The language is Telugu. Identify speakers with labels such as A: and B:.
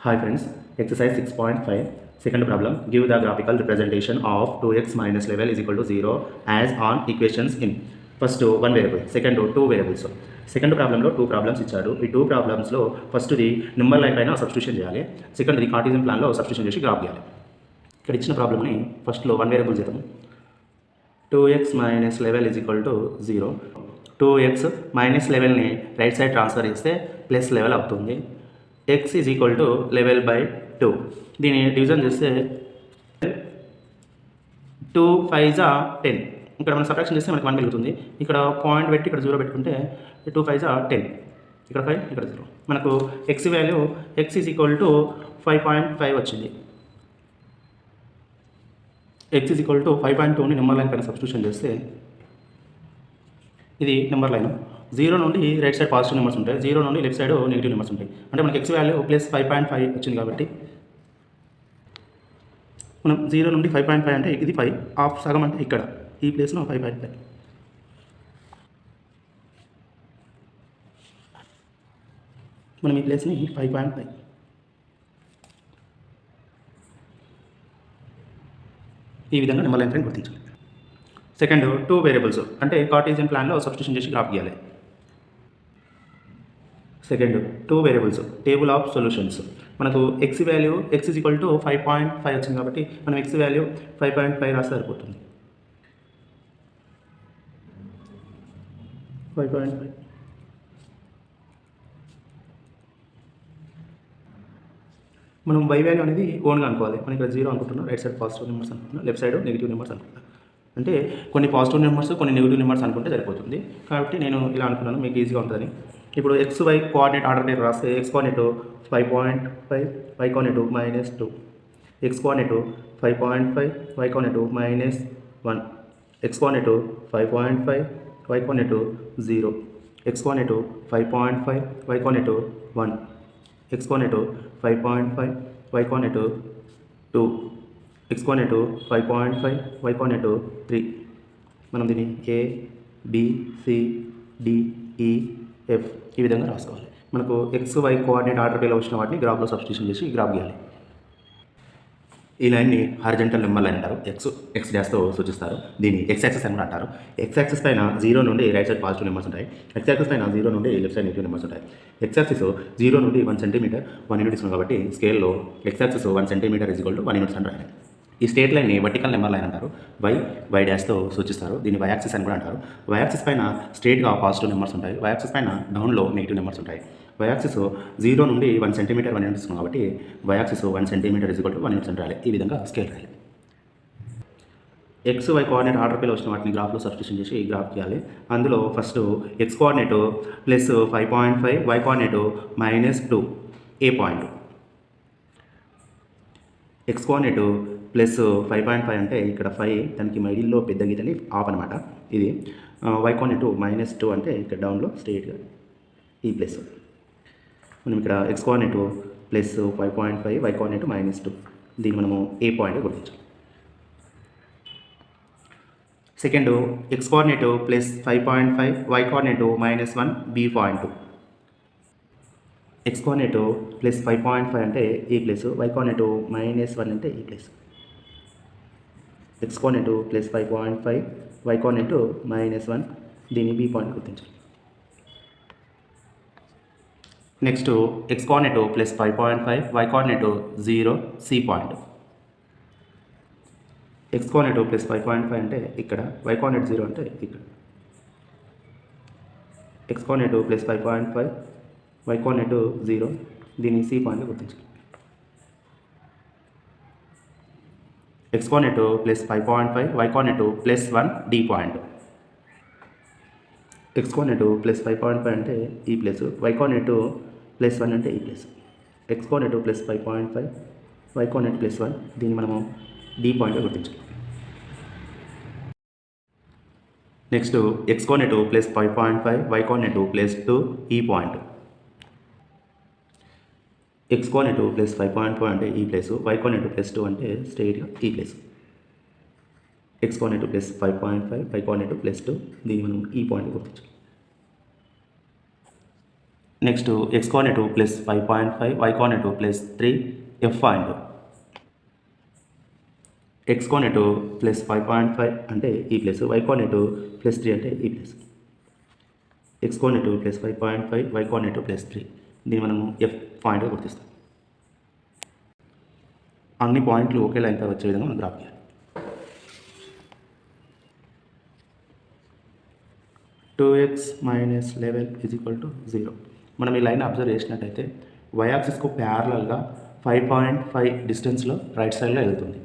A: Hi friends, exercise 6.5, second problem. Give the graphical representation of 2x minus level is equal to 0 as on equations in. First one variable, second two variables. Second ప్రాబ్లంలో టూ ప్రాబ్లమ్స్ ఇచ్చాడు. ఈ టూ ప్రాబ్లమ్స్లో ఫస్ట్ది నెంబర్ లైన్ పైన సబ్స్టిట్యూషన్ చేయాలి, సెకండ్ది కార్టీజియన్ ప్లాన్లో సబ్స్టిట్యూషన్ చేసి గ్రాఫ్ చేయాలి. ఇక్కడ ఇచ్చిన ప్రాబ్లమ్ని ఫస్ట్లో వన్ వేరియబుల్ చేద్దాం. 2x minus eleven is equal to 0. 2x minus లెవెల్ని రైట్ సైడ్ ట్రాన్స్ఫర్ చేస్తే ప్లస్ లెవెల్ అవుతుంది. x is equal to eleven by 2. దీన్ని డివిజన్ చేస్తే 2 5 10. ఇక్కడ మనం సబ్ట్రాక్షన్ చేస్తే మనకి 1 మిగులుతుంది. ఇక్కడ పాయింట్ పెట్టి ఇక్కడ 0 పెట్టుకుంటే 2 5 10. ఇక్కడ 5 ఇక్కడ 0. మనకు x value x is equal to 5.5 వచ్చింది. x ఈజ్ ఈక్వల్ టు 5.2ని నెంబర్ లైన్ పైన సబ్స్టిట్యూషన్ చేస్తే ఇది నెంబర్ లైన్. 0 నుండి రైట్ సైడ్ పాజిటివ్ నెంబర్స్ ఉంటాయి, 0 నుండి లెఫ్ట్ సైడ్ నెగిటివ్ నెంబర్స్ ఉంటాయి. అంటే మనకి x వాల్యూ ప్లస్ 5.5 వచ్చింది కాబట్టి మనం 0 నుండి 5.5 అంటే ఇది 5 హాఫ్ సగం అంటే ఇక్కడ ఈ ప్లేస్లో 5.5. మనం ఈ ప్లేస్ని 5.5 ఈ విధంగా నెంబర్ లైన్ పైన గుర్తించాలి. సెకండ్ టూ వేరియబుల్స్ అంటే కార్టీజియన్ ప్లాన్లో సబ్స్టిట్యూషన్ చేసి గ్రాఫ్ గీయాలి. Second two variables table of solutions. మనకు x value x is equal to 5.5 వచ్చింది కాబట్టి మనం x వాల్యూ 5.5 రాస్తే సరిపోతుంది. 5.5 మనం y వాల్యూ అనేది ఓన్గా అనుకోవాలి. మనం ఇక్కడ 0 అనుకుంటున్నాం, రైట్ సైడ్ పాజిటివ్ నెంబర్స్ అనుకుంటున్నాం, లెఫ్ట్ సైడ్ నెగిటివ్ నెంబర్స్ అనుకుంటున్నాం. అంటే కొన్ని పాజిటివ్ నెంబర్స్ కొన్ని నెగిటివ్ నెంబర్స్ అనుకుంటే సరిపోతుంది. కాబట్టి నేను ఇలా అనుకున్నాను, మీకు ఈజీగా ఉంటుందని. ఇప్పుడు XY కోఆర్డినేట్ ఆర్డర్ పేరు రాస్తే x coordinate 5.5, y coordinate -2, x coordinate 5.5, y coordinate -1, x coordinate 5.5, y coordinate 0, x coordinate 5.5, y coordinate 1, x coordinate 5.5, y coordinate 2, x coordinate 5.5, y coordinate 3. మనం దీన్ని A B C D E F ఈ విధంగా రాసుకోవాలి. మనకు XY కోఆర్డినేట్ ఆర్డర్ పేలో వచ్చిన వాటిని గ్రాఫ్లో సబ్స్టిట్యూషన్ చేసి గ్రాఫ్ గీయాలి. ఈ లైన్ని హారిజంటల్ నెంబర్ లైన్ అంటారు. x డాష్తో సూచిస్తారు. దీన్ని x యాక్సిస్ అని కూడా అంటారు. x యాక్సిస్ పైన 0 నుండి రైట్ సైడ్ పాజిటివ్ నెంబర్స్ ఉంటాయి, x యాక్సిస్ పైన 0 నుండి లెఫ్ట్ సైడ్ నెగిటివ్ నెంబర్స్ ఉంటాయి. x యాక్సిస్ 0 నుండి 1 సెంటీమీటర్ 1 యూనిట్ ఇస్తుంది కాబట్టి స్కేల్లో x axis 1 centimetre is equal to 1 units అని రాయాలి. ఈ స్ట్రేట్ లైన్ని వర్టికల్ నెంబర్ లైన్ అంటారు. y డాష్తో సూచిస్తారు. దీన్ని y యాక్సిస్ అని కూడా అంటారు. y యాక్సిస్ పైన స్ట్రేట్గా పాజిటివ్ నెంబర్స్ ఉంటాయి, y యాక్సిస్ పైన డౌన్లో నెగిటివ్ నెంబర్స్ ఉంటాయి. y యాక్సిస్ 0 నుండి 1 సెంటీమీటర్ 1 యూనిట్ ఇస్తుంది కాబట్టి y axis 1 centimetre is equal to 1 units అని రాయాలి. ఈ విధంగా స్కేల్ రాయాలి. XY కోఆర్డినేట్ ఆర్డర్ పేలో వచ్చిన వాటిని గ్రాఫ్లో సబ్స్టిట్యూషన్ చేసి గ్రాఫ్ చేయాలి. అందులో first x coordinate plus 5.5, y coordinate -2 ఏ పాయింట్, x కోఆర్డినేట్ ప్లస్ 5.5 అంటే ఇక్కడ 5 దానికి మైడిల్లో పెద్ద గీతని ఆఫ్ అనమాట. ఇది y కోఆర్డినేట్ -2 అంటే ఇక్కడ డౌన్లో స్ట్రేట్గా ఈ ప్లస్. మనం ఇక్కడ x coordinate plus 5.5, y coordinate -2 దీన్ని మనము ఏ పాయింట్ గుర్తించాలి. Second x coordinate plus 5.5, y coordinate -1 B point. x coordinate plus 5.5 అంటే ఈ ప్లేస్, y కోఆర్డినేట్ -1 అంటే ఈ place. x coordinate plus 5.5, y coordinate -1 దీన్ని బి పాయింట్ గుర్తించాలి. Next x coordinate plus 5.5, y coordinate 0 C point. x coordinate plus 5.5 అంటే ఇక్కడ, y కోఆర్డినేట్ 0 అంటే ఇక్కడ. x coordinate plus 5.5, y coordinate 0 దీన్ని సి పాయింట్ గుర్తించాలి. x coordinate plus 5.5, y coordinate plus 1 D point. x coordinate plus 5.5 అంటే ఈ ప్లేస్, y కోఆర్డినేట్ ప్లస్ 1 అంటే ఈ place. x coordinate plus 5.5, y coordinate plus 1 దీన్ని మనము డి పాయింట్గా గుర్తించాలి. Next x coordinate plus 5.5, y coordinate plus 2 ఈ పాయింట్. x కోఆర్డినేట్ ప్లస్ 5.5 అంటే ఈ ప్లేస్, y కోఆర్డినేట్ ప్లస్ 2 అంటే స్ట్రైట్గా ఈ place. x coordinate plus 5.5, y coordinate plus 2 దీన్ని మనం ఈ పాయింట్ గుర్తించాలి. Next x coordinate plus 5.5, y coordinate plus 3, F point. X coordinate plus 5.5 అంటే ఈ ప్లస్, వై కోఆర్డినేట్ ప్లస్ 3 అంటే ఈ plus. X coordinate plus 5.5, y coordinate plus 3. దీన్ని మనము ఎఫ్ పాయింట్గా గుర్తిస్తాం. అన్ని పాయింట్లు ఒకే లైన్తో వచ్చే విధంగా మనం గ్రాఫ్ చేయాలి. 2x minus 11 = 0. మనం ఈ లైన్ అబ్జర్వ్ చేసినట్టయితే y యాక్సిస్కు ప్యారలల్గా 5.5 డిస్టెన్స్లో రైట్ సైడ్లో వెళ్తుంది.